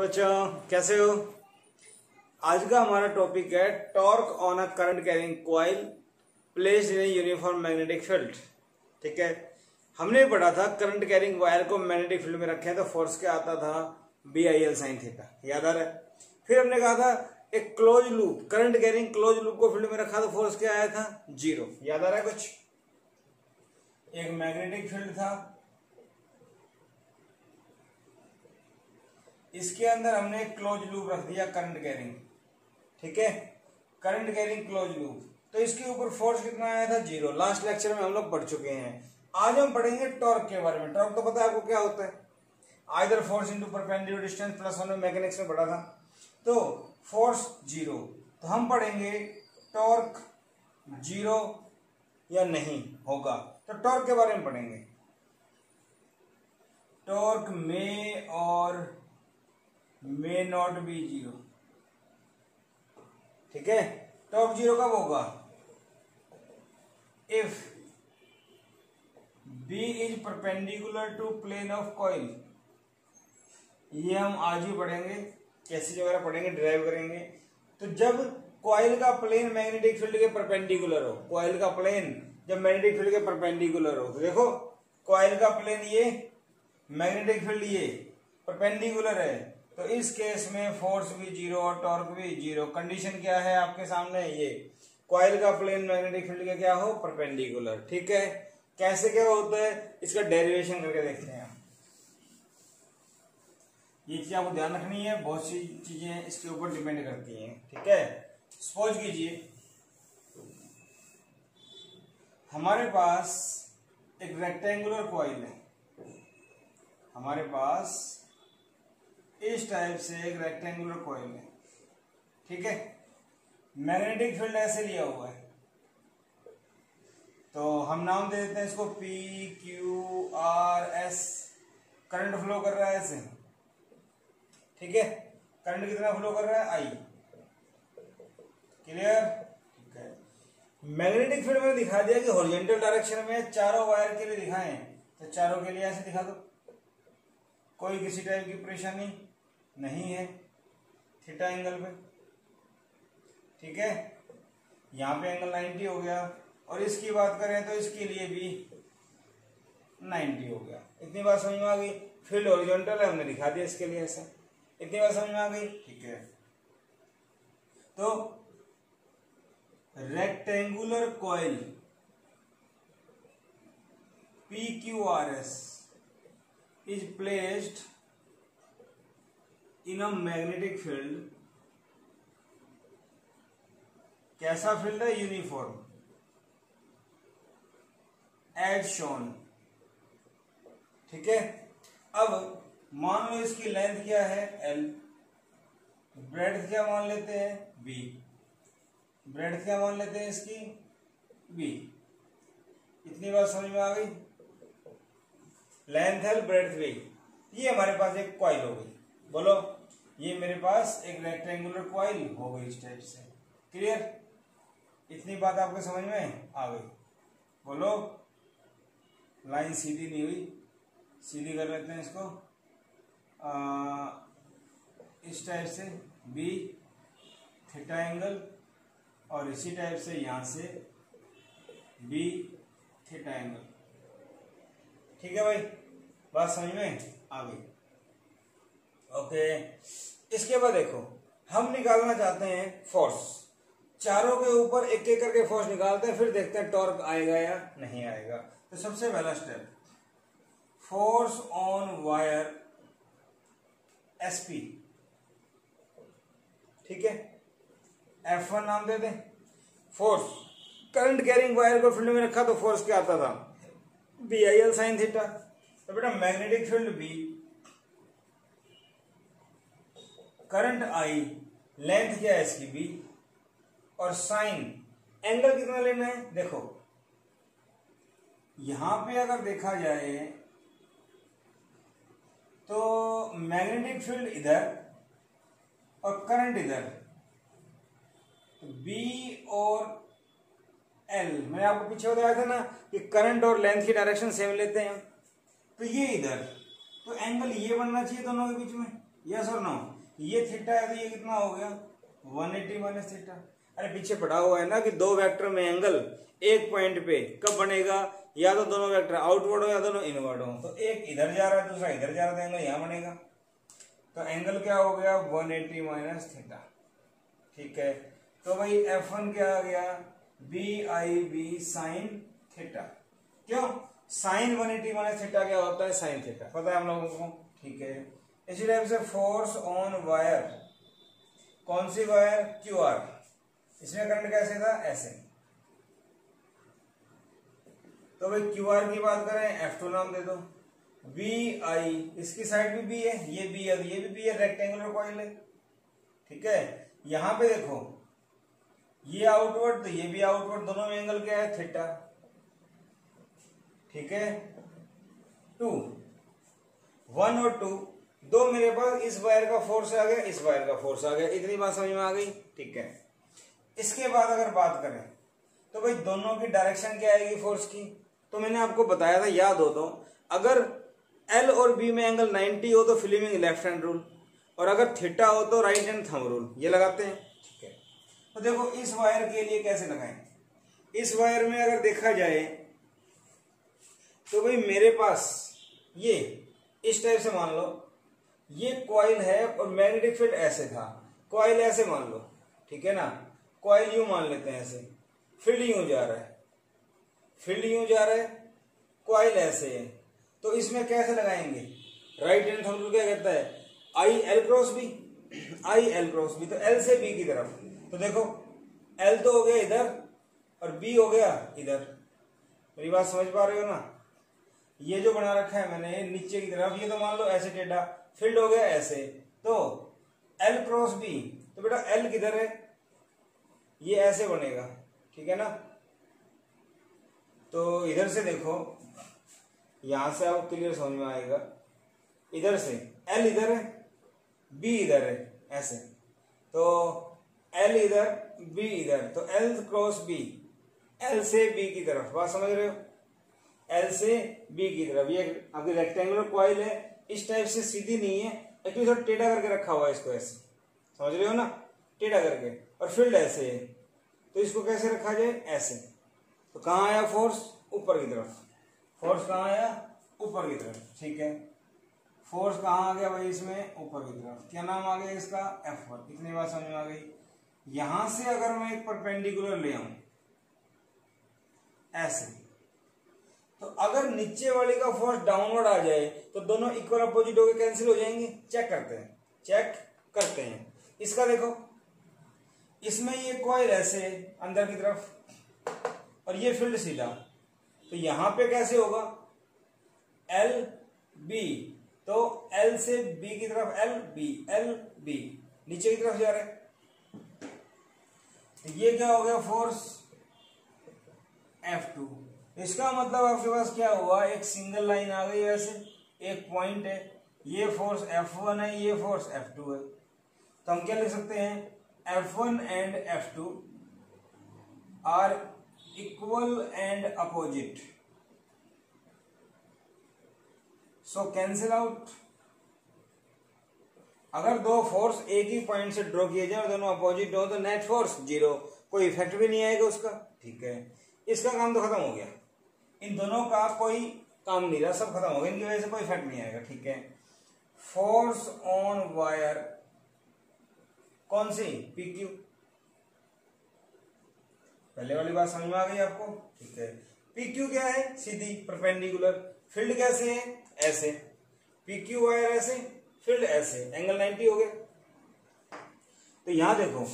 Hello बच्चों, कैसे हो। आज का हमारा टॉपिक है torque on a current carrying coil placed in a uniform magnetic field. ठीक है, हमने पढ़ा था करंट कैरिंग वायर को मैग्नेटिक फील्ड में रखे तो फोर्स क्या आता था, BIL sin थीटा, याद आ रहा है। फिर हमने कहा था एक close loop, current carrying close loop को फील्ड में रखा तो फोर्स क्या आया था, 0, याद आ रहा है कुछ। एक मैग्नेटिक फील्ड था, इसके अंदर हमने क्लोज लूप रख दिया करंट कैरिंग। ठीक है, करंट कैरिंग क्लोज लूप, तो इसके ऊपर फोर्स कितना आया था, 0। लास्ट लेक्चर में हम लोग पढ़ चुके हैं। आज हम पढ़ेंगे टॉर्क के बारे में। टॉर्क तो पता है आपको क्या होता है, either force into perpendicular distance plus 1 में मैकेनिक्स में पढ़ा था। तो फोर्स 0, तो हम पढ़ेंगे टॉर्क 0 या नहीं होगा, तो टॉर्क के बारे में पढ़ेंगे। टॉर्क में और मे नॉट बी 0। ठीक है, टॉर्क 0 कब होगा, if B is perpendicular to plane of coil. ये हम आज ही पढ़ेंगे, कैसे वगैरह पढ़ेंगे, डिराइव करेंगे। तो जब कॉइल का प्लेन मैग्नेटिक फील्ड के परपेंडिकुलर हो, कॉइल का प्लेन जब मैग्नेटिक फील्ड के परपेंडिकुलर हो, तो देखो कॉइल का प्लेन ये, मैग्नेटिक फील्ड ये परपेंडिकुलर है, तो इस केस में फोर्स भी 0 और टॉर्क भी 0। कंडीशन क्या है आपके सामने, ये कॉइल का प्लेन मैग्नेटिक फील्ड के क्या हो, परपेंडिकुलर। ठीक है, कैसे क्या होता है इसका डेरिवेशन करके देखते हैं। ये चीज आपको ध्यान रखनी है, बहुत सी चीजें इसके ऊपर डिपेंड करती हैं। ठीक है, सपोज कीजिए हमारे पास एक रेक्टेंगुलर कॉइल है, हमारे पास इस टाइप से एक रेक्टेंगुलर कॉइल है। ठीक है, मैग्नेटिक फील्ड ऐसे लिया हुआ है, तो हम नाम दे देते हैं इसको PQRS। करंट फ्लो कर रहा है ऐसे। ठीक है, करंट कितना फ्लो कर रहा है, I। क्लियर। ठीक है, मैग्नेटिक फील्ड में दिखा दिया कि हॉरिजॉन्टल डायरेक्शन में चारों वायर के लिए दिखाएं, तो चारों के लिए ऐसे दिखा दो, कोई किसी टाइप की परेशानी नहीं है थीटा एंगल पे। ठीक है, यहां पे एंगल 90 हो गया, और इसकी बात करें तो इसके लिए भी 90 हो गया। इतनी बात समझ में आ गई। फील्ड हॉरिजॉन्टल है, हमने दिखा दिया इसके लिए ऐसा। इतनी बात समझ में आ गई। ठीक है, तो rectangular coil PQRS is placed in a magnetic field। कैसा फील्ड है, यूनिफॉर्म, एज शोन। ठीक है, अब मान लो इसकी लेंथ क्या है, L, ब्रेड्थ क्या मान लेते हैं, B, ब्रेड्थ क्या मान लेते हैं इसकी, B। इतनी बात समझ में आ गई। Length L, breadth B। ये हमारे पास एक कॉइल हो गई, बोलो ये मेरे पास एक रेक्टेंगुलर कॉइल हो गई इस टाइप से। क्लियर, इतनी बात आपको समझ में आ गई। बोलो, लाइन सीधी नहीं हुई, सीधी कर लेते हैं इसको, इस टाइप से B थीटा एंगल, और इसी टाइप से यहां से B थीटा एंगल। ठीक है भाई, बात समझ में आ गई। ओके, इसके बाद देखो हम निकालना चाहते हैं फोर्स, चारों के ऊपर एक एक करके फोर्स निकालते हैं, फिर देखते हैं टॉर्क आएगा या नहीं आएगा। तो सबसे पहला step, force on wire SP। ठीक है, F1 नाम दे दें। फोर्स, करंट कैरिंग वायर को फील्ड में रखा तो फोर्स क्या आता था, BIL sin थीटा। तो बेटा magnetic field B, current I, length क्या है इसकी B, और साइन एंगल कितना लेना है। देखो यहां पे अगर देखा जाए तो मैग्नेटिक फील्ड इधर और करंट इधर, तो B और L, मैंने आपको पीछे बताया था ना कि करंट और लेंथ की डायरेक्शन सेम लेते हैं, तो ये इधर, तो एंगल ये बनना चाहिए दोनों के बीच में। यस और नो, ये थीटा है तो ये कितना हो गया 180 माइनस थीटा। अरे पीछे पढ़ा हुआ है ना कि दो वेक्टर में एंगल एक पॉइंट पे कब बनेगा, या तो दोनों वेक्टर आउटवर्ड हो या दोनों इनवर्ड हो। तो एक इधर जा रहा है दूसरा इधर जा रहा है तो एंगल यहाँ बनेगा। तो एंगल क्या हो गया 180 माइनस थीटा। ठीक है, तो भाई F1 क्या आ गया BIB साइन थीटा। क्यों, साइन 180 माइनस थीटा क्या होता है साइन थीटा, पता है हम लोगों को। ठीक है, इसी टाइप से फोर्स ऑन वायर, कौन सी वायर QR, इसमें करंट कैसे था ऐसे। तो भाई QR की बात करें F2 नाम दे दो, BI इसकी साइड भी B है, ये B है ये भी B है, रेक्टेंगुलर कॉइल है। ठीक है, यहां पे देखो ये आउटवर्ड तो ये भी आउटवर्ड, दोनों में एंगल क्या है थीटा। ठीक है, 2 1 और 2 दो मेरे पास इस वायर का फोर्स आ गया, इस वायर का फोर्स आ गया, इतनी बात समझ में आ गई। ठीक है, इसके बाद अगर बात करें तो भाई दोनों की डायरेक्शन क्या आएगी फोर्स की, तो मैंने आपको बताया था याद हो तो, अगर L और B में एंगल 90 हो तो फ्लेमिंग लेफ्ट हैंड रूल, और अगर थीटा हो तो राइट हैंड थंब रूल, ये लगाते हैं। ठीक है, तो देखो इस वायर के लिए कैसे लगाएं। इस वायर में अगर देखा जाए तो भाई मेरे पास ये इस टाइप से मान लो, ये कॉइल है और मैग्नेटिक फील्ड ऐसे था, कॉइल ऐसे मान लो। ठीक है ना, कॉइल यूं मान लेते हैं ऐसे, फील्ड यूं जा रहा है, फील्ड यूं जा रहा है, कॉइल ऐसे है, तो इसमें कैसे लगाएंगे, राइट हैंड थंब रूल क्या कहता है IL cross B, IL cross B, तो L से B की तरफ। तो देखो L तो हो गया इधर और B हो गया इधर, मेरी बात समझ पा रहे हो ना। ये जो बना रखा है मैंने नीचे की तरफ, ये तो मान लो ऐसे टेढ़ा, फील्ड हो गया ऐसे, तो L क्रॉस B, तो बेटा L किधर है, ये ऐसे बनेगा। ठीक है ना, तो इधर से देखो, यहां से आपको क्लियर समझ में आएगा, इधर से L इधर है B इधर है ऐसे, तो L इधर B इधर, तो L क्रॉस B, L से B की तरफ, बात समझ रहे हो, L से B की तरफ। ये आपकी रेक्टेंगुलर कॉइल है, इस टाइप से सीधी नहीं है, एक्चुअली थोड़ा टेढ़ा करके रखा हुआ है इसको ऐसे, समझ रहे हो ना, टेढ़ा करके, और फील्ड ऐसे है, तो इसको कैसे रखा जाए ऐसे। तो कहाँ आया फोर्स, ऊपर की तरफ, फोर्स कहाँ आया ऊपर की तरफ। ठीक है, फोर्स कहाँ आ गया भाई इसमें ऊपर की तरफ, क्या नाम आ गया इसका F1। इतनी बात समझ में आ गई। यहां से अगर मैं एक परपेंडिकुलर ले आऊं ऐसे, तो अगर नीचे वाली का फोर्स डाउनवर्ड आ जाए तो दोनों इक्वल अपोजिट होकर कैंसिल हो जाएंगे। चेक करते हैं, चेक करते हैं। इसका देखो, इसमें ये कॉइल ऐसे अंदर की तरफ और ये फील्ड सीधा, तो यहां पे कैसे होगा L B, तो L से B की तरफ L B नीचे की तरफ जा रहे हैं, तो ये क्या हो गया फोर्स F2। इसका मतलब आपके पास क्या हुआ, एक सिंगल लाइन आ गई ऐसे, एक पॉइंट है, ये फोर्स F1 है, ये फोर्स F2 है। तो हम क्या लिख सकते हैं, F1 and F2 are equal and opposite, so cancel out. अगर दो फोर्स एक ही पॉइंट से ड्रॉ किए जाए और दोनों अपोजिट हो तो नेट फोर्स 0, कोई इफेक्ट भी नहीं आएगा उसका। ठीक है, इसका काम तो खत्म हो गया, इन दोनों का कोई काम नहीं रहा, सब खत्म हो गया, इनकी वजह से कोई इफेक्ट नहीं आएगा। ठीक है, फोर्स ऑन वायर कौन सी PQ, पहले वाली बात समझ में आ गई आपको। ठीक है, PQ क्या है, सीधी परपेंडिकुलर, फील्ड कैसे है ऐसे, PQ वायर ऐसे, फील्ड ऐसे, एंगल 90 हो गया। तो यहां देखो,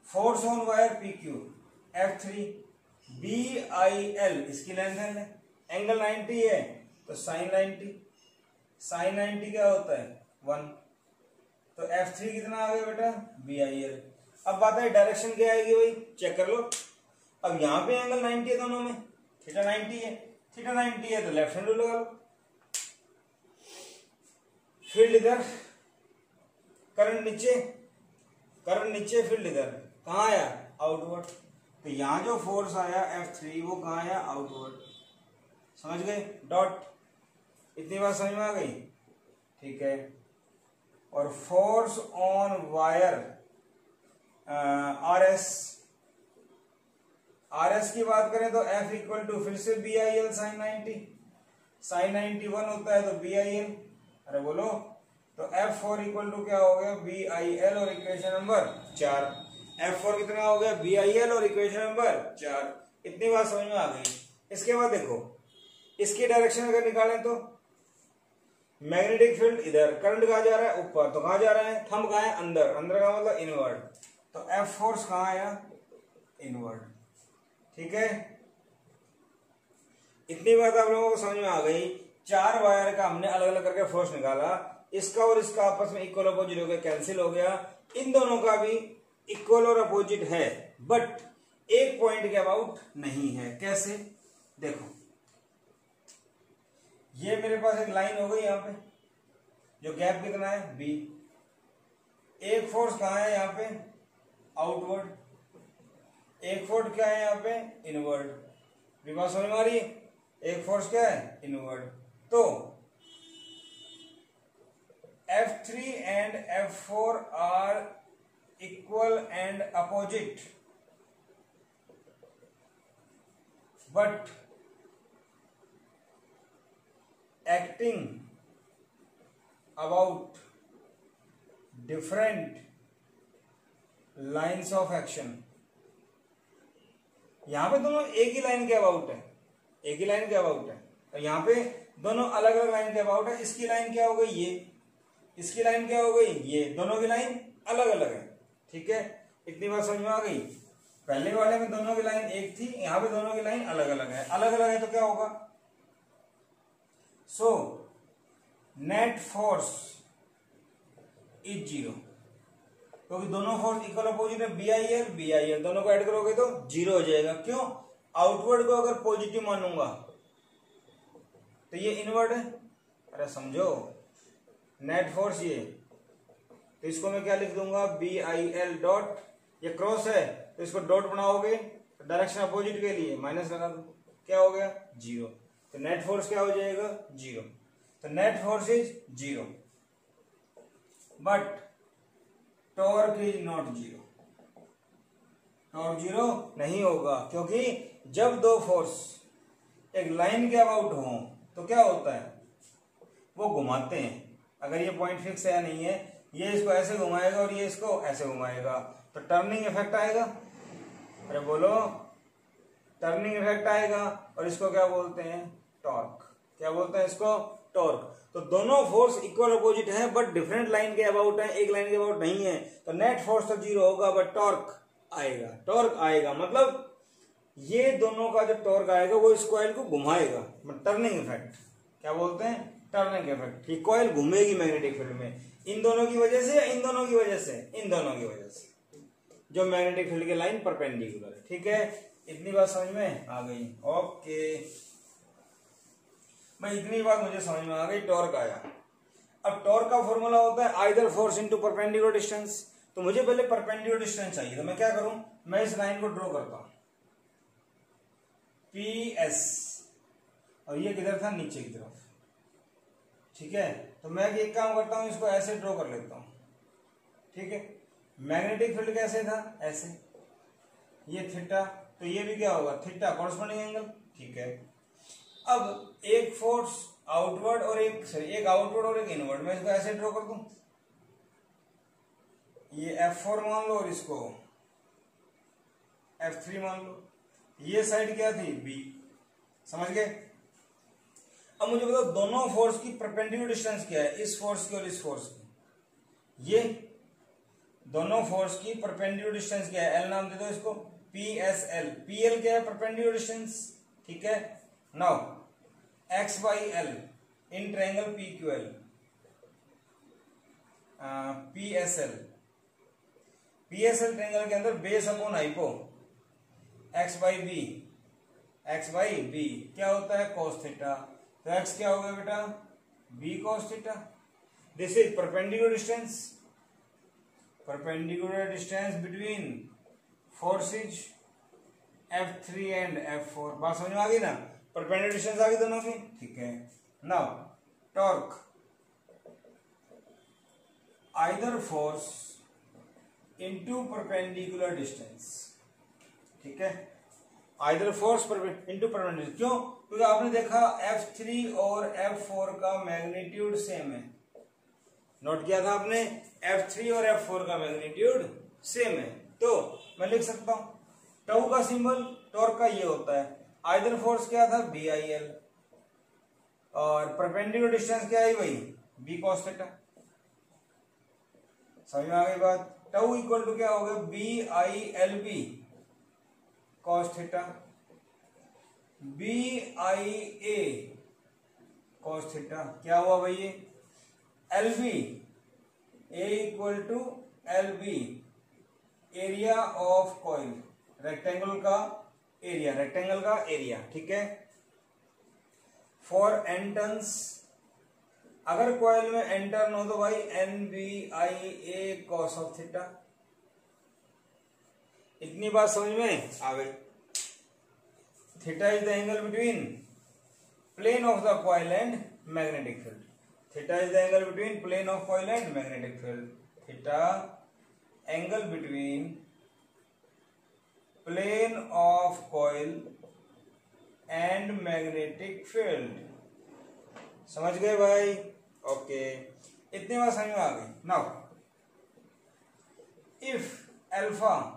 force on wire PQ F3 BIL, इसकी लेंथ है, एंगल 90 है तो साइन 90, साइन 90 क्या होता है 1, तो F3 कितना आ गया बेटा BIL। अब बात है डायरेक्शन क्या आएगी भाई, चेक कर लो। अब यहां पे एंगल 90 है दोनों में, थीटा 90 है, थीटा 90 है तो लेफ्ट हैंड रूल लगा लो। फील्ड इधर, करंट नीचे, फील्ड इधर, कहाँ आया आउटवर्ड, तो यहां जो फोर्स आया F3 वो कहाँ आया आउटवर्ड, समझ गए, डॉट। इतनी बात समझ में आ गई। ठीक है, और force on wire R S की बात करें तो F इक्वल टू फिर से BIL sin 90 1 होता है तो BIL, अरे बोलो, तो F4 इक्वल टू क्या हो गया BIL और इक्वेशन नंबर 4। F4 कितना हो गया BIL और इक्वेशन नंबर 4। इतनी बात समझ में आ गई। इसके बाद देखो इसकी डायरेक्शन अगर निकालें तो मैग्नेटिक फील्ड इधर, करंट कहाँ जा रहा है ऊपर, तो कहाँ जा रहा है, थंब कहाँ है अंदर, अंदर का मतलब इनवर्ड, तो F फोर्स कहाँ आया इनवर्ड। ठीक है, इतनी बात आप लोगों को समझ में आ गई। 4 वायर का हमने अलग अलग करके फोर्स निकाला, इसका और इसका आपस में इक्वल अपोजिट हो गया, कैंसिल हो गया। इन दोनों का भी इक्वल और अपोजिट है, बट एक पॉइंट के अबाउट नहीं है। कैसे, देखो ये मेरे पास एक लाइन हो गई यहाँ पे, जो गैप कितना है B। एक फोर्स कहाँ है यहाँ पे आउटवर्ड, एक फोर्स क्या है यहाँ पे इनवर्ड। बात समझ में आ रही है, एक फोर्स क्या है इनवर्ड। तो F3 and F4 are equal and opposite, but acting about different lines of action. यहां पे दोनों एक ही लाइन के अबाउट है, एक ही लाइन के अबाउट है, और यहां पे दोनों अलग अलग लाइन के अबाउट है। इसकी लाइन क्या हो गई ये, इसकी लाइन क्या हो गई ये, दोनों की लाइन अलग अलग है। ठीक है, इतनी बात समझ में आ गई। पहले वाले में दोनों की लाइन एक थी, यहां पे दोनों की लाइन अलग अलग है। अलग अलग है तो क्या होगा, सो नेट फोर्स इज 0, क्योंकि दोनों फोर्स इक्वल अपोजिट है। BIL दोनों को ऐड करोगे तो 0 हो जाएगा। क्यों, आउटवर्ड को अगर पॉजिटिव मानूंगा तो ये इनवर्ड है। अरे समझो, नेट फोर्स ये, तो इसको मैं क्या लिख दूंगा BIL डॉट, ये क्रॉस है तो इसको डॉट बनाओगे तो डायरेक्शन अपोजिट के लिए माइनस लगा दो, क्या हो गया 0। तो नेट फोर्स क्या हो जाएगा 0। तो net force is 0, but torque is not 0। Torque 0 नहीं होगा, क्योंकि जब दो फोर्स एक लाइन के अबाउट हो तो क्या होता है, वो घुमाते हैं। अगर ये पॉइंट फिक्स है या नहीं है, ये इसको ऐसे घुमाएगा और ये इसको ऐसे घुमाएगा, तो टर्निंग इफेक्ट आएगा। अरे बोलो, टर्निंग इफेक्ट आएगा, और इसको क्या बोलते हैं टॉर्क। क्या बोलते हैं इसको टॉर्क। तो दोनों फोर्स इक्वल अपोजिट है, बट डिफरेंट लाइन के अबाउट है, एक लाइन के अबाउट नहीं है। तो नेट फोर्स तो 0 होगा, बट टॉर्क आएगा। टॉर्क आएगा मतलब ये दोनों का जो टॉर्क आएगा वो इस कॉइल को घुमाएगा, टर्निंग इफेक्ट। क्या बोलते हैं टर्निंग इफेक्ट। ये कॉइल घूमेगी मैग्नेटिक फील्ड में, इन दोनों की वजह से, इन दोनों की वजह से, इन दोनों की वजह से, जो मैग्नेटिक फील्ड की लाइन परपेंडिकुलर है। ठीक है, इतनी बात समझ में आ गई। ओके भाई, इतनी बात मुझे समझ में आ गई। टॉर्क आया। अब टॉर्क का फॉर्मूला होता है either force into perpendicular distance. तो मुझे पहले परपेंडिकुलर डिस्टेंस चाहिए, तो मैं क्या करूं, मैं इस लाइन को ड्रॉ करता हूं PS, और ये किधर था नीचे की तरफ। ठीक है, तो मैं एक काम करता हूं, इसको ऐसे ड्रॉ कर लेता हूं। ठीक है, मैग्नेटिक फील्ड कैसे था ऐसे, ये थीटा, तो ये भी क्या होगा थीटा कॉरस्पॉन्डिंग एंगल। ठीक है, अब एक फोर्स आउटवर्ड और एक आउटवर्ड और एक इनवर्ड, मैं इसको ऐसे ड्रॉ कर दूं। ये F4 मान लो और इसको F3 मान लो। ये साइड क्या थी B, समझ गए। अब मुझे बताओ दोनों फोर्स की परपेंडिकुलर डिस्टेंस क्या है, इस फोर्स की और इस फोर्स की। ये दोनों फोर्स की परपेंडिकुलर डिस्टेंस क्या है, L नाम दे दो इसको, PSL। PL क्या है परपेंडिकुलर डिस्टेंस। ठीक है, now X/L in triangle PQL, PSL triangle के अंदर बेस अपॉन हाइपो, X/B क्या होता है cos थीटा। तो X क्या हो गया बेटा B cos theta. This is perpendicular distance between forces F3 and F4। बात समझ में आ गई ना, परपेंडिकुलर डिस्टेंस आ गई दोनों की। ठीक है, now torque either force into perpendicular distance, ठीक है, आइदर फोर्स इनटू परपेंडिकुलर। क्यों? क्योंकि आपने देखा F3 और F4 का मैग्नीट्यूड सेम है, नोट किया था आपने, F3 और F4 का मैग्नीट्यूड सेम है। तो मैं लिख सकता हूं टाउ का सिंबल टॉर्क का ये होता है, आइदर फोर्स क्या था BIL, और परपेंडिकुलर डिस्टेंस क्या है भाई B cos थीटा। समझ में आ गई बात? टाउ इक्वल टू क्या होगा BILB cos theta, BIA cos theta. क्या हुआ भाई ये LB, A equal to LB area of coil, rectangle का एरिया, ठीक है। फॉर एन टर्न्स, अगर कॉइल में एन टर्न हो तो भाई NBIA cos ऑफ थीटा। इतनी बात समझ में आ गई। Theta is the angle between plane of the coil and magnetic field. Theta is the angle between plane of coil and magnetic field. Theta angle between plane of coil and magnetic field. समझ गए भाई? Okay, इतनी बात समझ में आ गई। Now if alpha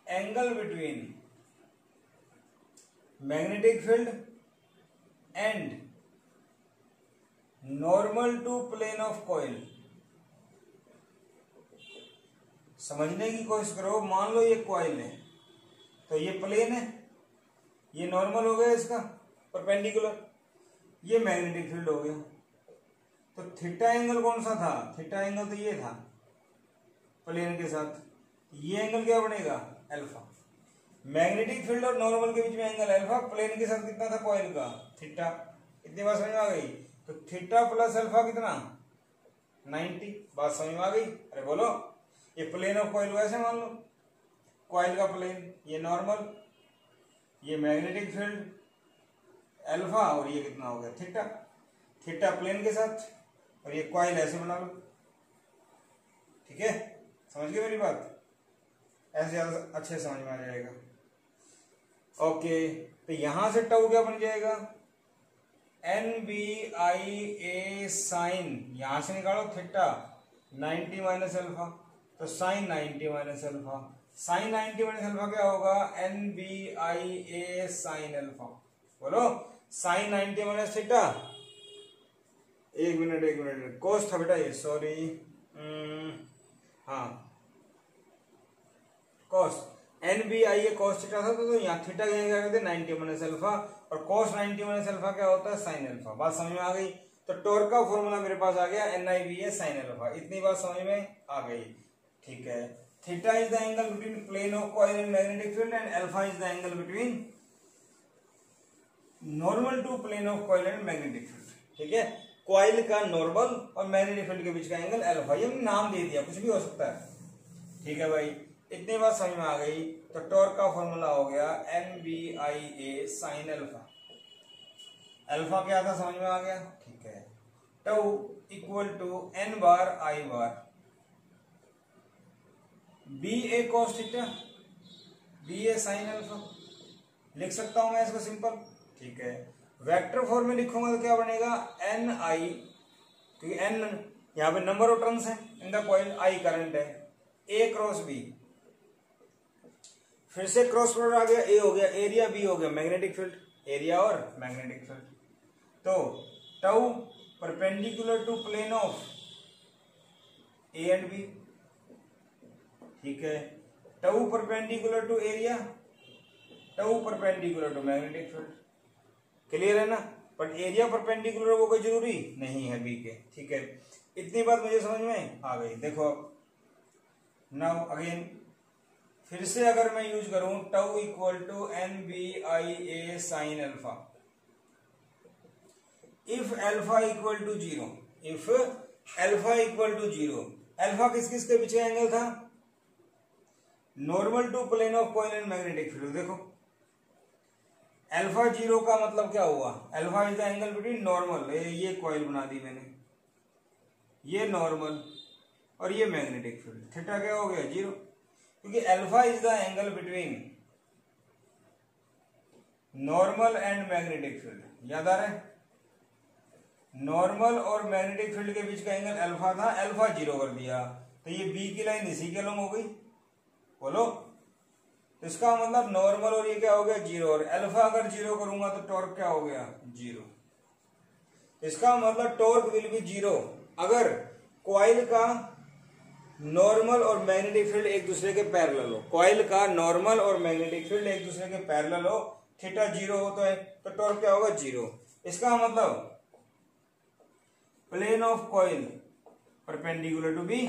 angle between magnetic field and normal to plane of coil, समझने की कोशिश करो। मान लो ये कॉइल है तो ये प्लेन है, ये नॉर्मल हो गया इसका परपेंडिकुलर, ये मैग्नेटिक फील्ड हो गया। तो थीटा एंगल कौन सा था? थीटा एंगल तो ये था प्लेन के साथ, ये एंगल क्या बनेगा अल्फा। मैग्नेटिक फील्ड और नॉर्मल के बीच में एंगल अल्फा, प्लेन के साथ कितना था कॉइल का थीटा। इतनी बात समझ में आ गई? तो थीटा प्लस अल्फा कितना 90। बात समझ में आ गई? अरे बोलो, ये प्लेन ऑफ कॉइल वैसे मान लो, कॉइल का प्लेन, ये नॉर्मल, ये मैग्नेटिक फील्ड अल्फा, और ये कितना हो गया थीटा। थीटा प्लेन के साथ और ये कॉइल ऐसे बना लो, ठीक है। समझ गए मेरी बात? ऐसे ज्यादा अच्छे समझ में आ जाएगा। ओके, तो यहां से टाउ क्या बन जाएगा NBIA साइन, यहां से निकालो थीटा 90 माइनस अल्फा, तो sine 90 minus alpha, sine 90 minus alpha क्या होगा NBIA साइन अल्फा। बोलो साइन 90 माइनस थीटा, एक मिनट कोस था बेटा ये, सॉरी, हाँ कोस, NBIA कोस थीटा था, तो यहाँ थीटा क्या कहते हैं 90 माइनस अल्फा, और कोस 90 माइनस अल्फा क्या होता है साइन अल्फा। बात समझ में आ गई? तो टॉर्क का फॉर्मूला मेरे पास आ गया NIBA साइन अल्फा। इतनी बात समझ में आ गई, ठीक है। Theta is the angle between plane of coil and magnetic field, and alpha is the angle between normal to plane of coil and magnetic field, ठीक है। कॉइल का नॉर्मल और मैग्नेटिक फील्ड के बीच का एंगल अल्फा, ये नाम दे दिया, कुछ भी हो सकता है, ठीक है भाई। इतनी बात समझ में आ गई। तो टॉर्क का फॉर्मूला हो गया NBIA साइन अल्फा। अल्फा क्या था समझ में आ गया, ठीक है। Tau equal to N bar I bar BA cos theta, BA sine alpha. लिख सकता हूं मैं इसको सिंपल, ठीक है। वेक्टर फॉर्म में लिखूंगा तो क्या बनेगा NI, क्योंकि N यहाँ पे नंबर ऑफ टर्न्स है in the coil, I current है, A क्रॉस B, फिर से क्रॉस प्रोडक्ट आ गया, A हो गया एरिया, B हो गया मैग्नेटिक फील्ड, एरिया और मैग्नेटिक फील्ड। तो tau perpendicular to plane of A and B, ठीक है। Tau perpendicular to area, tau perpendicular to magnetic field, clear है ना। बट एरिया परपेंडिकुलर वो कोई जरूरी नहीं है B के, ठीक है। इतनी बात मुझे समझ में आ गई। देखो नाउ अगेन, फिर से अगर मैं यूज करूं tau equal to NBIA sine alpha, if alpha equal to 0, if alpha equal to 0, alpha किस किस के बीच का एंगल था normal to plane of coil and magnetic field. देखो अल्फा 0 का मतलब क्या हुआ, alpha is the angle between normal, ये कॉइल बना दी मैंने, ये नॉर्मल, और ये मैग्नेटिक फील्ड, थीटा क्या हो गया 0, क्योंकि alpha is the angle between normal and magnetic field. याद आ रहा है, नॉर्मल और मैग्नेटिक फील्ड के बीच का एंगल अल्फा था, अल्फा 0 कर दिया, तो ये बी की लाइन इसी के अलॉन्ग हो गई, बोलो। तो इसका मतलब नॉर्मल और ये क्या हो गया 0, और अल्फा अगर 0 करूंगा तो टॉर्क क्या हो गया 0। इसका मतलब टॉर्क विल बी 0 अगर कॉइल का नॉर्मल और मैग्नेटिक फील्ड एक दूसरे के पैरेलल हो। कॉइल का नॉर्मल और मैग्नेटिक फील्ड एक दूसरे के पैरेलल हो, थीटा 0 होता है, तो टॉर्क क्या होगा 0। इसका मतलब plane of coil perpendicular to B,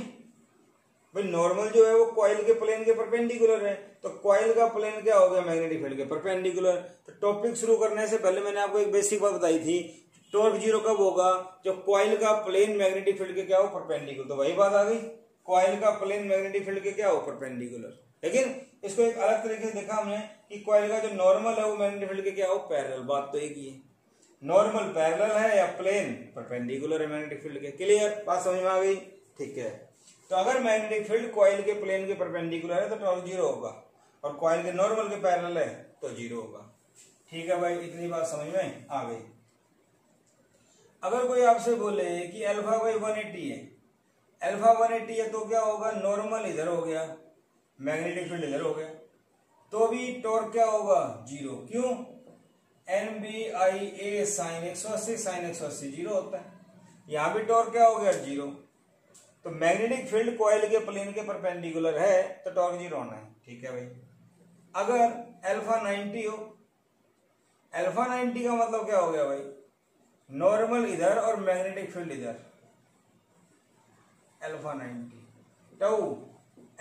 भाई नॉर्मल जो है वो कॉइल के प्लेन के परपेंडिकुलर है, तो कॉइल का प्लेन क्या हो गया मैग्नेटिक फील्ड के परपेंडिकुलर। तो टॉपिक शुरू करने से पहले मैंने आपको एक बेसिक बात बताई थी, टॉर्क 0 कब होगा, जब कॉइल का प्लेन मैग्नेटिक फील्ड के क्या हो परपेंडिकुलर। तो वही बात आ गई, कॉइल का प्लेन मैग्नेटिक फील्ड के क्या हो परपेंडिकुलर। लेकिन इसको एक अलग तरीके से देखा हमने कि कॉइल का जो नॉर्मल है वो मैग्नेटिक फील्ड के क्या हो पैरेलल। बात तो एक ही है, नॉर्मल पैरेलल है या प्लेन परपेंडिकुलर है मैग्नेटिक फील्ड के। क्लियर, बात समझ में आ गई, ठीक है। तो अगर मैग्नेटिक फील्ड कॉइल के प्लेन के परपेंडिकुलर है तो टॉर्क 0 होगा, और कॉइल के नॉर्मल के पैरेलल है तो 0 होगा। ठीक है भाई, इतनी बात समझ में आ गई। अगर कोई आपसे बोले कि अल्फा बाई 180 है, अल्फा 180 है, तो क्या होगा, नॉर्मल इधर हो गया, मैग्नेटिक फील्ड इधर हो गया, तो भी टॉर्क क्या होगा 0। क्यों, N B I A sine 180, sine 180 0 होता है, यहां भी टॉर्क क्या हो गया 0। तो मैग्नेटिक फील्ड कॉइल के प्लेन के परपेंडिकुलर है तो टॉर्क 0 होना है। ठीक है भाई। अगर अल्फा 90 हो, अल्फा 90 का मतलब क्या हो गया भाई, नॉर्मल इधर और मैग्नेटिक फील्ड इधर, alpha 90 tau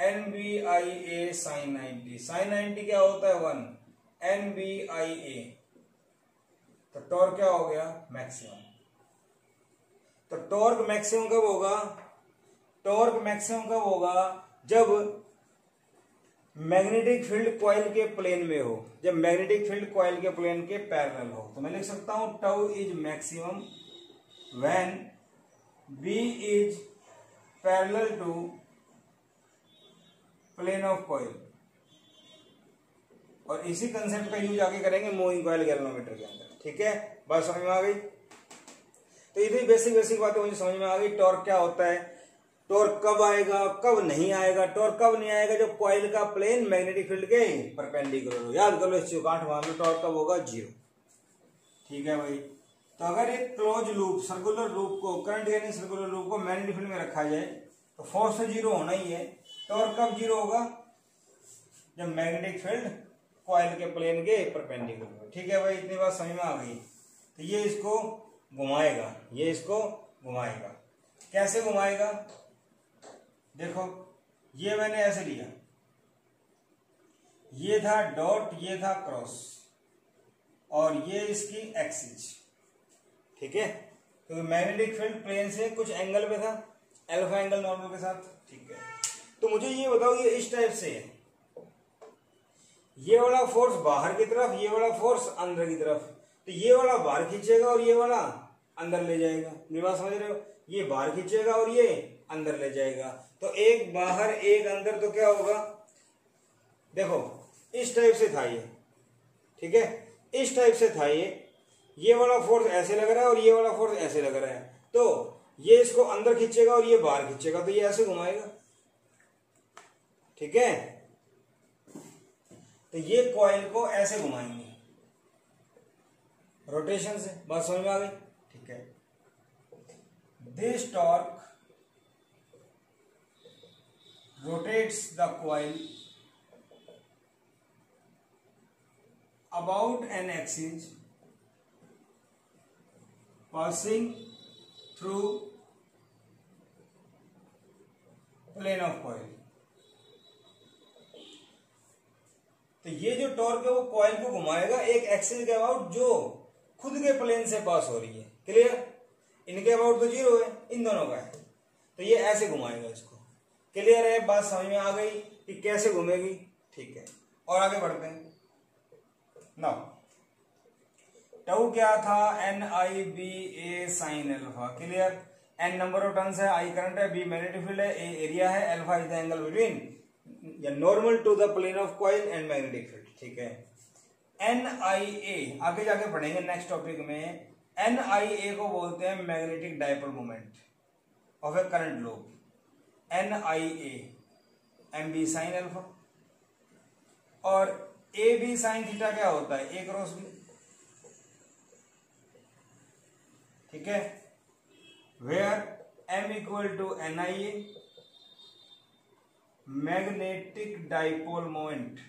N B I A sine 90, sine 90 क्या होता है 1, एन बी आई ए, तो टॉर्क क्या हो गया मैक्सिमम। तो टॉर्क मैक्सिमम कब होगा, टॉर्क मैक्सिमम कब होगा, जब मैग्नेटिक फील्ड कॉइल के प्लेन में हो, जब मैग्नेटिक फील्ड कॉइल के प्लेन के पैरेलल हो। तो मैं लिख सकता हूं tau is maximum when B is parallel to plane of coil. और इसी कंसेप्ट का यूज आगे करेंगे मूविंग कॉइल गैल्वेनोमीटर के अंदर। ठीक है, बात समझ में आ गई। तो इतनी बेसिक बेसिक बातें मुझे समझ में आ गई। टॉर्क क्या होता है, टॉर्क कब आएगा कब नहीं आएगा, टॉर्क कब नहीं आएगा जब कॉइल का प्लेन मैग्नेटिक फील्ड के परपेंडिकुलर हो। याद कर लो इस चीज, गांठ मान लो, टॉर्क कब होगा 0। ठीक है भाई। तो अगर एक क्लोज लूप सर्कुलर लूप को, करंट यानी सर्कुलर लूप को मैग्नेटिक फील्ड में रखा जाए तो फोर्स तो 0 होना ही है। टॉर्क कब 0 होगा, जब मैग्नेटिक फील्ड कॉइल के प्लेन के परपेंडिकुलर। ठीक है भाई, इतनी बात समझ में आ गई। तो ये इसको घुमाएगा, ये इसको घुमाएगा। कैसे घुमाएगा, देखो ये मैंने ऐसे लिया, ये था डॉट, ये था क्रॉस, और ये इसकी एक्सिस। ठीक है, क्योंकि मैग्नेटिक फील्ड प्लेन से कुछ एंगल पे था, अल्फा एंगल नॉर्मल के साथ। ठीक है, तो मुझे ये बताओ, ये इस टाइप से है, ये वाला फोर्स बाहर की तरफ, ये वाला फोर्स अंदर की तरफ, तो ये वाला बाहर खींचेगा और ये वाला अंदर ले जाएगा। मेरी बात समझ रहे हो, ये बाहर खींचेगा और ये अंदर ले जाएगा, तो एक बाहर एक अंदर, तो क्या होगा, देखो इस टाइप से था ये। ठीक है, इस टाइप से था ये वाला फोर्स ऐसे लग रहा है और ये वाला फोर्स ऐसे लग रहा है, तो ये इसको अंदर खींचेगा और ये बाहर खींचेगा, तो ये ऐसे घुमाएगा। ठीक है, तो ये कॉइल को ऐसे घुमाएंगे रोटेशन से। बात समझ में आ गई। ठीक है, this torque rotates the coil about an axis passing through plane of coil। तो ये जो टॉर्क है वो कॉइल को घुमाएगा एक एक्सिस के अबाउट जो खुद के प्लेन से पास हो रही है। क्लियर, इनके अबाउट तो 0 है, इन दोनों का है, तो ये ऐसे घुमाएगा इसको। क्लियर है, बात समझ में आ गई कि कैसे घूमेगी। ठीक है, और आगे बढ़ते हैं। नाउ टाउ क्या था, N I B A sine alpha. Clear, N number of turns है, आई करंट है, बी मैग्नेटिक फील्ड है, ए एरिया है, alpha is the angle between या normal to the plane of coil and magnetic field. ठीक है, N I A आगे जाके पढ़ेंगे नेक्स्ट टॉपिक में। एन आई ए को बोलते हैं magnetic dipole moment of a current loop, N I A, M B sine alpha, और ए बी साइन थीटा क्या होता है, ए क्रॉस बी। ठीक है, where M equal to N I A magnetic dipole moment,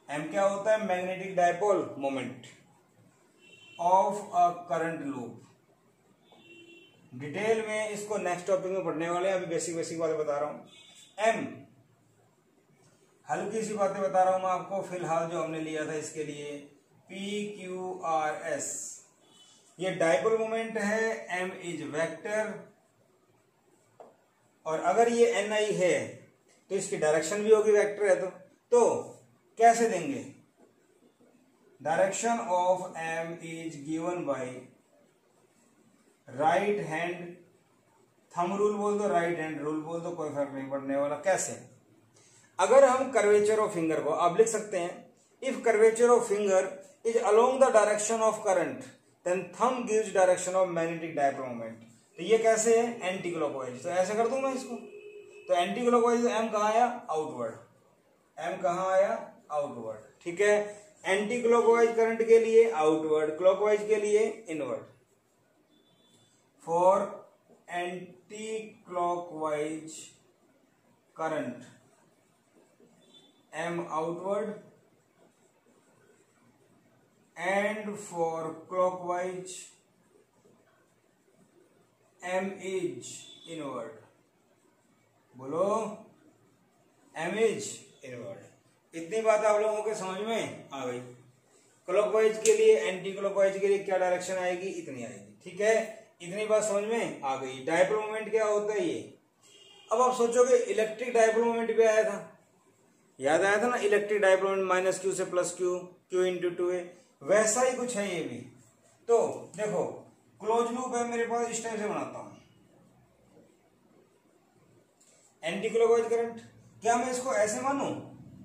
M क्या होता है, magnetic dipole moment of a current loop. Detail में इसको नेक्स्ट टॉपिक में पढ़ने वाले हैं, अभी बेसिक बेसिक बातें बता रहा हूं। एम हल्की सी बातें बता रहा हूं मैं आपको फिलहाल, जो हमने लिया था इसके लिए पी क्यू आर एस, ये डाइपोल मोमेंट है, एम इज वेक्टर, और अगर ये एन आई है तो इसकी डायरेक्शन भी होगी, वेक्टर है तो कैसे देंगे, direction of M is given by right hand, thumb rule बोल दो, राइट हैंड रूल बोल दो, कोई फर्क नहीं पड़ने वाला। कैसे, अगर हम कर्वेचर ऑफ फिंगर को आप लिख सकते हैं, if curvature of finger is along the direction of current then thumb gives direction of magnetic dipole moment. तो ये कैसे है, एंटी क्लॉकवाइज, तो ऐसे कर दूं मैं इसको, तो एंटी क्लॉकवाइज एम कहां आया, आउटवर्ड, एम कहां आया, आउटवर्ड। ठीक है, एंटी क्लॉकवाइज करंट के लिए आउटवर्ड, क्लॉकवाइज के लिए inward. For anti clockwise current M outward and for clockwise M is inward. बोलो, एम इज इनवर्ड। इतनी बात आप लोगों के समझ में आ गई। क्लॉकवाइज के लिए, एंटी क्लॉकवाइज के लिए क्या डायरेक्शन आएगी, इतनी आएगी। ठीक है, इतनी बात समझ में आ गई। डाइपोल मोमेंट क्या होता है ये। अब आप सोचोगे इलेक्ट्रिक डाइपोल मोमेंट भी आया था, याद आया था ना, electric dipole moment minus Q से plus Q, Q into two A, वैसा ही कुछ है ये भी। तो देखो क्लोज लूप है मेरे पास, इस टाइप से बनाता हूं, एंटी क्लॉकवाइज करंट, क्या मैं इसको ऐसे मानूं,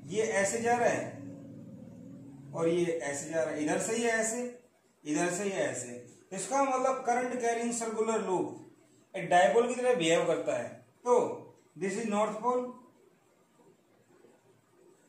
ये ऐसे जा रहा है और ये ऐसे जा रहा है, इधर से ही ऐसे, इधर से ही ऐसे, इसका मतलब करंट कैरिंग सर्कुलर लूप एक डाइपोल की तरह बिहेव करता है। तो दिस इज नॉर्थ पोल।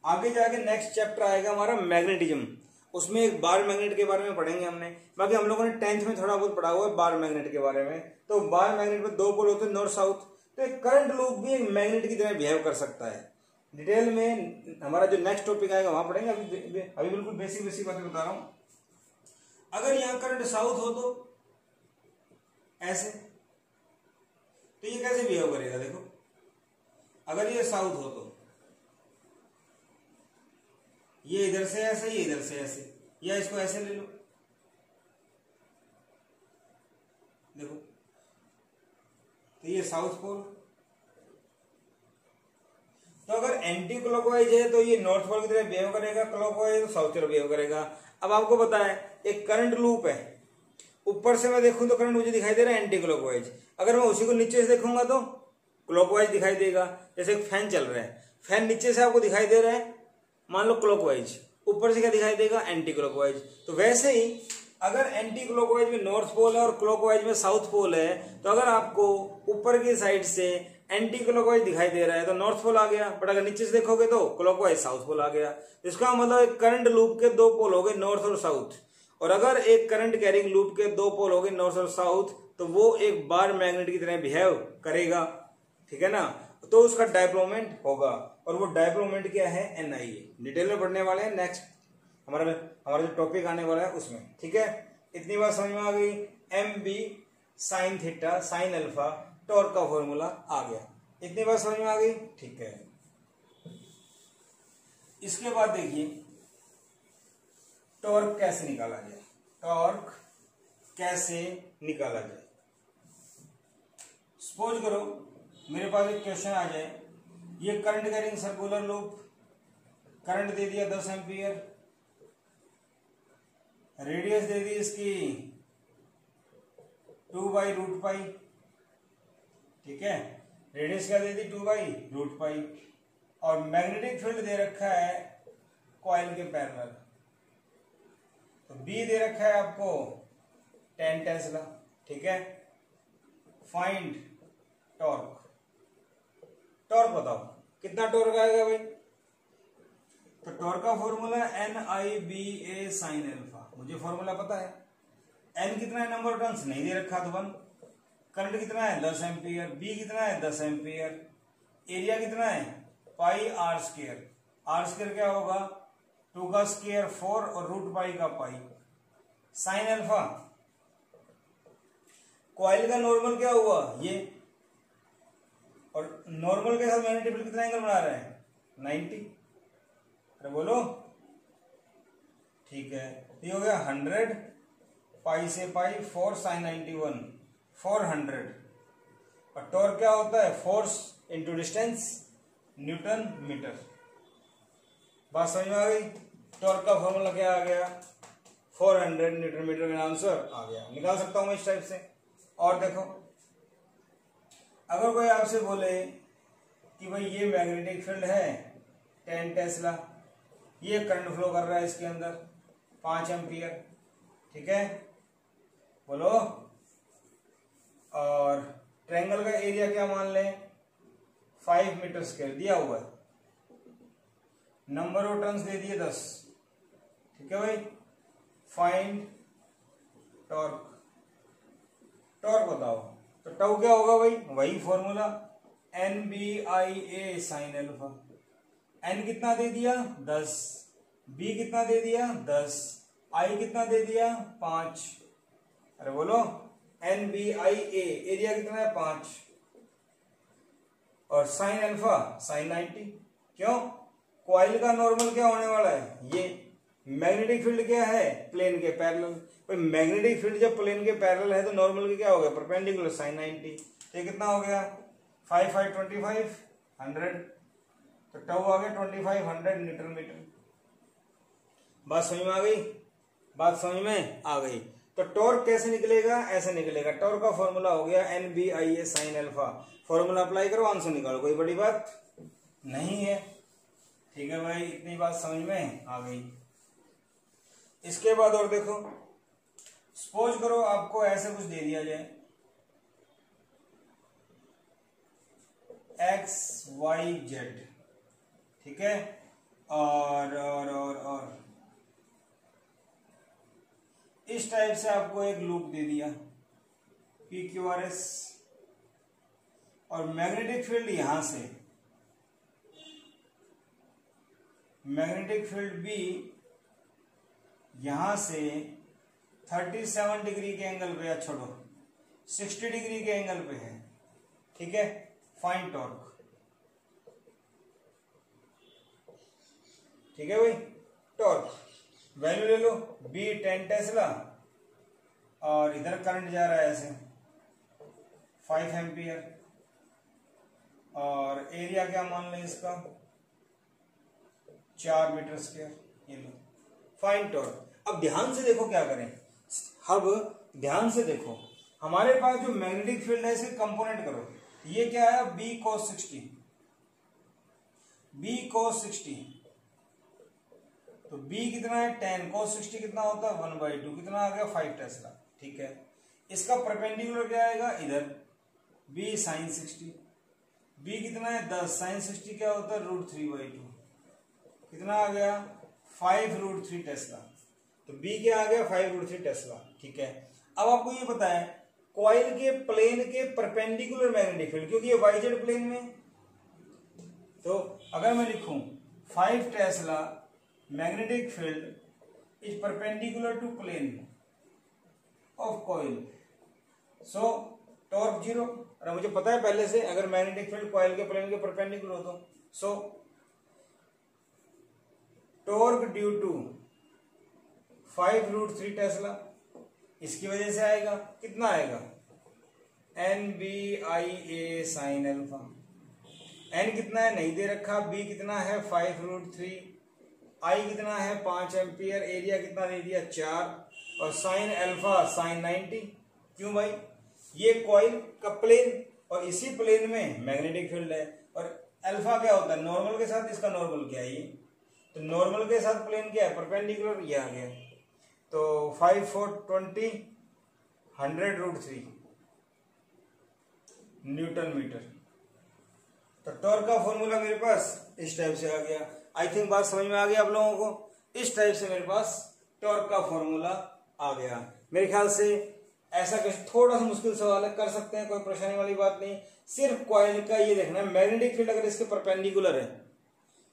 आगे जाके नेक्स्ट चैप्टर आएगा हमारा मैग्नेटिज्म, उसमें एक बार मैग्नेट के बारे में पढ़ेंगे हमने। बाकी हम लोगों ने 10th में थोड़ा बहुत पढ़ा हुआ है बार मैग्नेट के बारे में। तो बार मैग्नेट में दो पोल होते हैं, नॉर्थ साउथ, तो एक करंट लूप भी एक मैग्नेट की तरह बिहेव कर सकता है। डिटेल में हमारा जो नेक्स्ट टॉपिक आएगा वहां पढ़ेंगे, अभी बिल्कुल बेसिक बेसिक बातें बता रहा हूं। अगर यहां करंट साउथ हो तो ऐसे, तो ये कैसे बिहेव करेगा, देखो अगर ये साउथ हो तो ये इधर से ऐसे, ये इधर से ऐसे, या इसको ऐसे ले लो, देखो तो ये साउथ पोल। तो अगर एंटी क्लॉकवाइज है तो ये नॉर्थ पोल की तरह बिहेव करेगा, क्लॉकवाइज तो साउथ की तरफ बिहेव करेगा। अब आपको पता है एक करंट लूप है, ऊपर से मैं देखूं तो करंट मुझे दिखाई दे रहा है एंटी क्लॉकवाइज, अगर मैं उसी को नीचे से देखूंगा तो क्लॉकवाइज दिखाई देगा। जैसे एक फैन चल रहा है, फैन नीचे से आपको दिखाई दे रहा है मान लो क्लॉकवाइज, ऊपर से क्या दिखाई देगा, एंटी क्लॉकवाइज। तो वैसे ही अगर एंटी क्लॉकवाइज में नॉर्थ पोल है और क्लॉकवाइज में साउथ पोल है, तो अगर आपको ऊपर की साइड से एंटी क्लॉकवाइज दिखाई दे रहा है तो नॉर्थ पोल आ गया, बट अगर नीचे से देखोगे तो क्लॉकवाइज साउथ पोल आ गया। इसका मतलब एक करंट लूप के दो पोल हो गए, नॉर्थ और साउथ। और अगर एक करंट कैरिंग लूप के दो पोल हो गए, नॉर्थ और साउथ, तो वो एक बार मैग्नेट की तरह बिहेव करेगा। ठीक है ना, तो उसका डाइपोल मोमेंट होगा, और वो डाइपोल मोमेंट क्या है, एन आई ए। डिटेल में पढ़ने वाले हैं नेक्स्ट हमारा जो टॉपिक आने वाला है उसमें। ठीक है, इतनी बात समझ में आ गई। M B sine theta sine alpha torque का फॉर्मूला आ गया, इतनी बात समझ में आ गई। ठीक है, इसके बाद देखिए टॉर्क कैसे निकाला जाए, टॉर्क कैसे निकाला जाए। सपोज करो मेरे पास एक क्वेश्चन आ जाए, ये current carrying circular loop, current दे दिया 10 एम्पियर, रेडियस दे दी इसकी 2/√पाई, ठीक है। रेडियस क्या दे दी 2/√पाई, और मैग्नेटिक फील्ड दे रखा है कॉइल के पैरेलल, तो बी दे रखा है आपको 10 टेस्ला, ठीक है। फाइंड टॉर्क, टॉर्क बताओ कितना टॉर्क आएगा भाई। तो टॉर्क का फॉर्मूला NIBA sin अल्फा, मुझे फॉर्मूला पता है। एन कितना है, नंबर ऑफ टर्न्स नहीं दे रखा तो 1, करंट कितना है 10 एम्पियर, बी कितना है 10 एम्पियर, एरिया कितना है पाई आर स्क्वायर, आर स्क्वायर क्या होगा 2 का स्क्वायर 4 और √पाई का पाई। साइन अल्फा, कॉइल का नॉर्मल क्या हुआ ये, और नॉर्मल के साथ मैग्नेटिक फील्ड कितना एंगल बना रहा है 90, अरे बोलो, ठीक है। ये हो गया 100, पाई से पाई 4 sin 91, 400। और टॉर्क क्या होता है force into distance, newton metre. बात समझ में आ गई। टॉर्क का फॉर्मूला क्या आ गया 400 न्यूटन मीटर में आंसर आ गया, निकाल सकता हूं मैं इस टाइप से। और देखो, अगर कोई आपसे बोले कि भाई ये मैग्नेटिक फील्ड है 10 टेस्ला, ये करंट फ्लो कर रहा है इसके अंदर 5 एम्पियर, ठीक है, बोलो। और ट्रायंगल का एरिया क्या मान लें 5 मीटर स्क्वायर दिया हुआ है, नंबर ऑफ टर्न्स दे दिए 10, ठीक है भाई। फाइंड टॉर्क, टॉर्क बताओ, तो टाउ क्या होगा भाई, वही formula NBIA sin alpha. N कितना दे दिया 10, बी कितना दे दिया 10, आई कितना दे दिया 5, अरे बोलो NBIA, एरिया कितना है 5, और साइन अल्फा साइन 90। क्यों, कॉइल का नॉर्मल क्या होने वाला है ये, मैग्नेटिक फील्ड क्या है प्लेन के पैरेलल, भाई मैग्नेटिक फील्ड जब प्लेन के पैरेलल है तो नॉर्मल के क्या हो गया परपेंडिकुलर साइन 90। तो कितना हो गया 5 5 25 100, तो टाउ आ गया 2500 न्यूटन मीटर। बात समझ में आ गई, बात समझ में आ गई। तो टॉर्क कैसे निकलेगा, ऐसे निकलेगा। टॉर्क का फॉर्मूला हो गया NBIA sin alpha, formula apply करो आंसर निकालो, कोई बड़ी बात नहीं है, ठीक है भाई। इतनी बात समझ में आ गई। इसके बाद और देखो, सपोज करो आपको ऐसे कुछ दे दिया जाए XYZ, ठीक है, और इस टाइप से आपको एक लूप दे दिया PQRS, और मैग्नेटिक फील्ड यहां से, मैग्नेटिक फील्ड भी यहां से 37 डिग्री के एंगल पे, या छोड़ो 60 डिग्री के एंगल पे है, ठीक है। फाइंड टॉर्क, ठीक है भाई। टॉर्क वैल्यू ले लो, B 10 टेस्ला, और इधर करंट जा रहा है ऐसे 5 एम्पियर, और एरिया क्या मान लें इसका 4 मीटर स्क्वायर, ये लो। Find torque. अब ध्यान से देखो क्या करें, अब ध्यान से देखो, हमारे पास जो मैग्नेटिक फील्ड है इसे कंपोनेंट करो। ये क्या है B cos 60, B cos 60, तो B कितना है 10, cos 60 कितना होता है 1/2, कितना आ गया 5 टेस्ला, ठीक है। इसका परपेंडिकुलर क्या आएगा इधर B sin 60, B कितना है 10, sin 60 क्या होता है √3/2, कितना आ गया 5√3 टेस्ला, तो B क्या आ गया 5√3 टेस्ला, ठीक है। अब आपको ये पता है कॉइल के प्लेन के परपेंडिकुलर मैग्नेटिक फील्ड, क्योंकि ये YZ प्लेन में, तो अगर मैं लिखूं 5 tesla magnetic field is perpendicular to plane of coil, so torque 0। और मुझे पता है पहले से अगर मैग्नेटिक फील्ड कॉइल के प्लेन के परपेंडिकुलर हो तो, so torque due to 5√3 tesla, इसकी वजह से आएगा, कितना आएगा NBIA sin अल्फा। N कितना है नहीं दे रखा, B कितना है 5√3, I कितना है 5 एम्पियर, एरिया कितना दे दिया 4, और साइन अल्फा साइन 90। क्यों भाई, ये कॉइल का प्लेन और इसी प्लेन में मैग्नेटिक फील्ड है। और अल्फा क्या होता है, नॉर्मल के साथ इसका नॉर्मल क्या है, ये तो नॉर्मल के साथ प्लेन क्या है, परपेंडिकुलर, ये आ गया। तो 5 4 20 100√3 न्यूटन मीटर। तो टॉर्क का फॉर्मूला मेरे पास इस टाइप से आ गया। आई थिंक बात समझ में आ गई आप लोगों को। इस टाइप से मेरे पास टॉर्क का फॉर्मूला आ गया। मेरे ख्याल से ऐसा कुछ थोड़ा सा मुश्किल सवाल है, कर सकते हैं, कोई परेशानी वाली बात नहीं। सिर्फ कॉइल का ये देखना है, मैग्नेटिक फील्ड अगर इसके परपेंडिकुलर है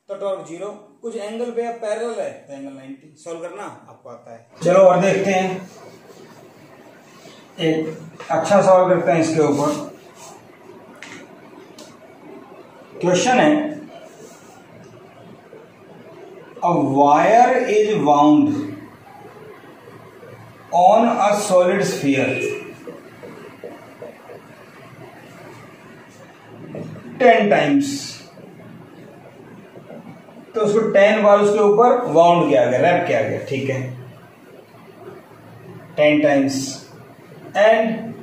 तो टॉर्क 0, कुछ एंगल पे पैरेलल है तो एंगल 90। सॉल्व करना आपको आता है। चलो और देखते हैं, एक अच्छा सवाल करते हैं इसके ऊपर। क्वेश्चन है, a wire is wound on a solid sphere 10 times, तो उसको 10 बार उसके ऊपर वाउंड किया गया, रैप किया गया, ठीक है, 10 times, and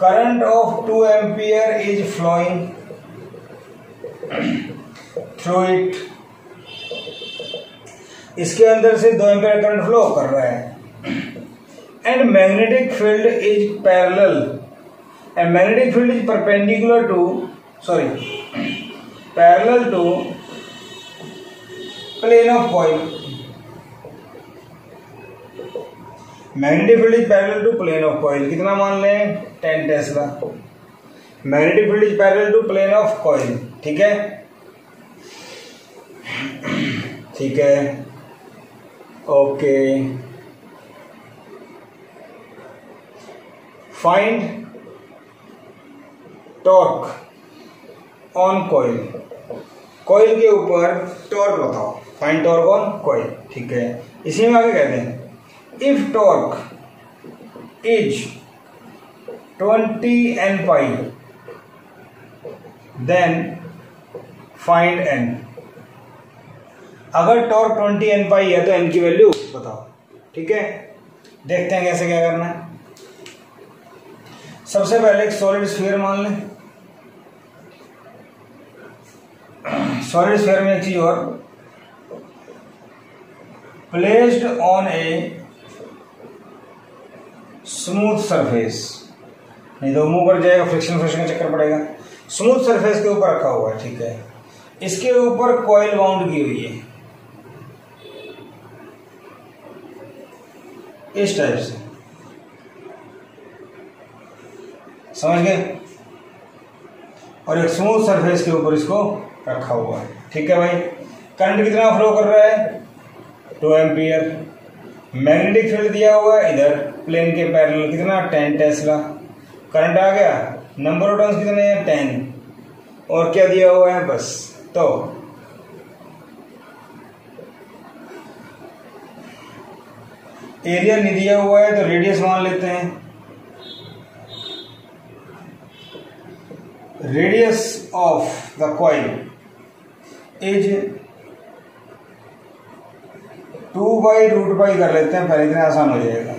current of 2 ampere is flowing through it, इसके अंदर से 2 एम्पियर करंट फ्लो कर रहा है। And magnetic field is parallel and magnetic field is perpendicular to parallel to plane of coil. Magnetic field is parallel to plane of coil, कितना मान लें, 10 Tesla. Magnetic field is parallel to plane of coil, ठीक है, ठीक है, okay. Find torque on coil, coil के ऊपर torque बताओ, फाइंड टॉर्क ऑन कॉइल, ठीक है। इसी में आगे कहते हैं, if torque is 20 Nπ then find n। अगर टॉर्क 20 Nπ है तो n की वैल्यू बताओ, ठीक है। देखते हैं कैसे क्या करना है। सबसे पहले एक सॉलिड स्फीयर मान लें। सॉलिड स्फीयर में एक चीज और, placed on a smooth surface, नहीं तो मुंह पर जाएगा, फ्रिक्शन का चक्कर पड़ेगा। स्मूथ सरफेस के ऊपर रखा हुआ है, ठीक है। इसके ऊपर कॉइल बाउंड की हुई है इस टाइप से, समझ गए, और एक स्मूथ सरफेस के ऊपर इसको रखा हुआ है, ठीक है भाई। करंट कितना फ्लो कर रहा है, 2 एम्पियर। मैग्नेटिक फील्ड दिया हुआ है इधर प्लेन के पैरेलल, कितना, 10 टेस्ला। करंट आ गया, नंबर ऑफ टर्न्स कितने हैं, 10, और क्या दिया हुआ है, बस। तो एरिया नहीं दिया हुआ है तो रेडियस मान लेते हैं। Radius of the coil is 2/√π कर लेते हैं पहले, इतना आसान हो जाएगा,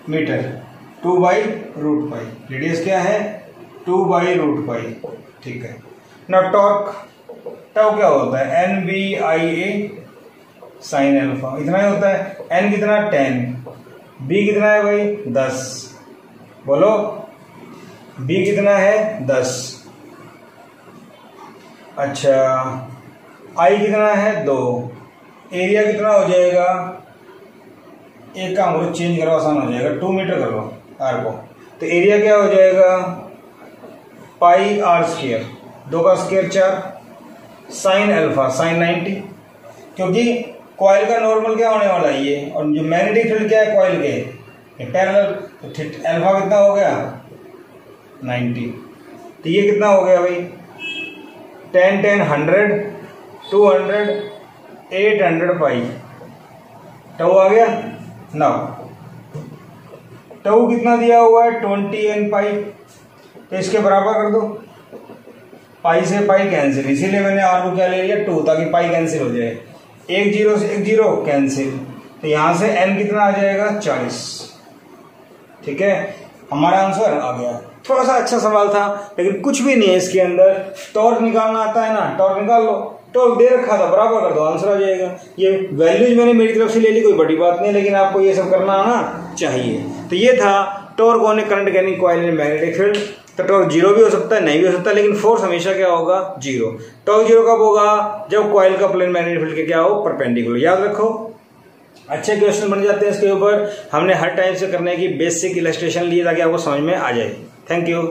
मीटर। 2/√π, रेडियस क्या है, 2/√π, ठीक है ना। टॉर्क, टाउ क्या होता है, NBIA sin अल्फा, इतना ही होता है। n कितना, 10, b कितना है भाई, 10, बोलो b कितना है, 10। अच्छा, I कितना है, 2। एरिया कितना हो जाएगा, एक काम करो, चेंज करो, आसान हो जाएगा, 2 मीटर कर लो आर को, तो एरिया क्या हो जाएगा, πr², 2 का स्क्वायर 4, साइन अल्फा, साइन 90, क्योंकि कॉइल का नॉर्मल क्या होने वाला है ये, और जो मैग्नेटिक फील्ड क्या है कॉइल के पैरेलल, तो अल्फा कितना हो गया, 90। तो ये कितना हो गया भाई, 10 10 100 200 800 पाई, टाउ आ गया। नाउ टाउ कितना दिया हुआ है, 20 N पाई, तो इसके बराबर कर दो, पाई से पाई कैंसिल, इसीलिए मैंने आर को क्या ले लिया, 2, ताकि पाई कैंसिल हो जाए, 1 0 से 1 0 कैंसिल, तो यहां से n कितना आ जाएगा, 40, ठीक है। हमारा आंसर आ गया। थोड़ा सा अच्छा सवाल था लेकिन कुछ भी नहीं है इसके अंदर। टॉर्क निकालना आता है ना, टॉर्क निकाल लो, टॉर्क दे रखा था, बराबर कर दो, आंसर आ जाएगा। ये वैल्यूज मैंने मेरी तरफ से ले ली, कोई बड़ी बात नहीं, लेकिन आपको ये सब करना आना चाहिए। तो ये था torque on A current carrying coil in magnetic field. तो टॉर्क जीरो भी हो सकता है, नहीं भी हो सकता, लेकिन फोर्स हमेशा क्या होगा, जीरो। टॉर्क जीरो कब होगा, जब कॉइल का प्लेन मैग्नेटिक फील्ड के क्या हो, परपेंडिकुलर। याद रखो, अच्छे क्वेश्चन बन जाते हैं इसके ऊपर। हमने हर टाइम से करने की बेसिक इलस्ट्रेशन ली ताकि आपको समझ में आ जाए। Thank you.